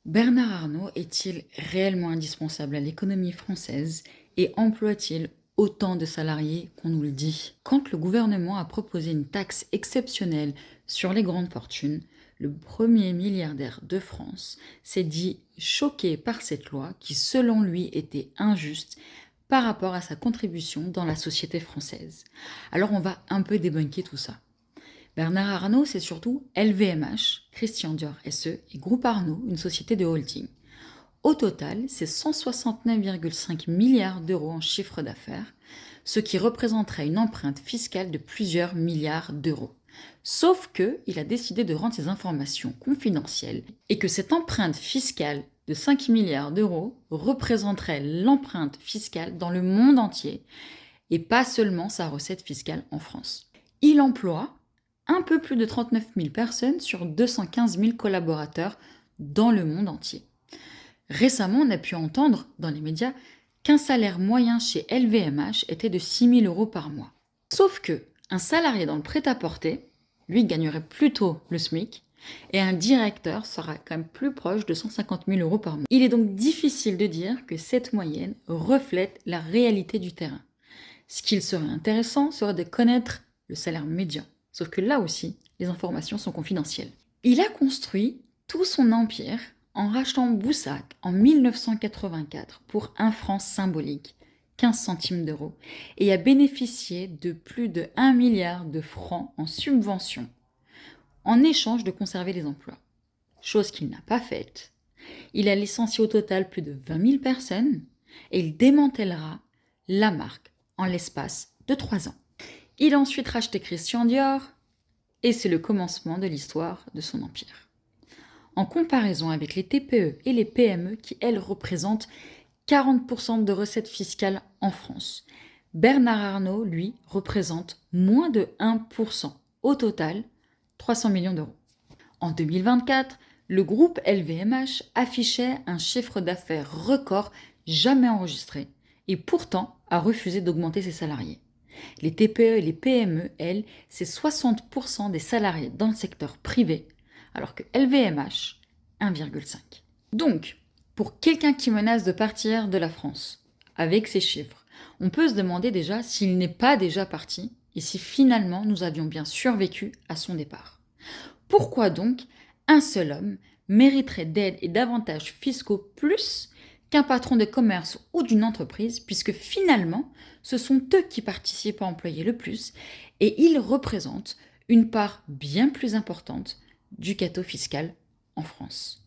Bernard Arnault est-il réellement indispensable à l'économie française et emploie-t-il autant de salariés qu'on nous le dit? Quand le gouvernement a proposé une taxe exceptionnelle sur les grandes fortunes, le premier milliardaire de France s'est dit choqué par cette loi qui, selon lui, était injuste par rapport à sa contribution dans la société française. Alors on va un peu débunker tout ça. Bernard Arnault, c'est surtout LVMH, Christian Dior SE et Groupe Arnault, une société de holding. Au total, c'est 169,5 milliards d'euros en chiffre d'affaires, ce qui représenterait une empreinte fiscale de plusieurs milliards d'euros. Sauf qu'il a décidé de rendre ces informations confidentielles et que cette empreinte fiscale de 5 milliards d'euros représenterait l'empreinte fiscale dans le monde entier et pas seulement sa recette fiscale en France. Il emploie un peu plus de 39 000 personnes sur 215 000 collaborateurs dans le monde entier. Récemment, on a pu entendre dans les médias qu'un salaire moyen chez LVMH était de 6 000 euros par mois. Sauf que un salarié dans le prêt-à-porter, lui, gagnerait plutôt le SMIC, et un directeur sera quand même plus proche de 150 000 euros par mois. Il est donc difficile de dire que cette moyenne reflète la réalité du terrain. Ce qu'il serait intéressant serait de connaître le salaire médian. Sauf que là aussi, les informations sont confidentielles. Il a construit tout son empire en rachetant Boussac en 1984 pour 1 franc symbolique, 15 centimes d'euros, et a bénéficié de plus de 1 milliard de francs en subventions, en échange de conserver les emplois. Chose qu'il n'a pas faite. Il a licencié au total plus de 20 000 personnes et il démantèlera la marque en l'espace de 3 ans. Il a ensuite racheté Christian Dior et c'est le commencement de l'histoire de son empire. En comparaison avec les TPE et les PME qui, elles, représentent 40% de recettes fiscales en France, Bernard Arnault, lui, représente moins de 1%. Au total, 300 millions d'euros. En 2024, le groupe LVMH affichait un chiffre d'affaires record jamais enregistré et pourtant a refusé d'augmenter ses salariés. Les TPE et les PME, elles, c'est 60% des salariés dans le secteur privé, alors que LVMH, 1,5. Donc, pour quelqu'un qui menace de partir de la France, avec ces chiffres, on peut se demander déjà s'il n'est pas déjà parti et si finalement nous avions bien survécu à son départ. Pourquoi donc un seul homme mériterait d'aide et d'avantages fiscaux plus qu'un patron de commerce ou d'une entreprise, puisque finalement, ce sont eux qui participent à employer le plus et ils représentent une part bien plus importante du gâteau fiscal en France.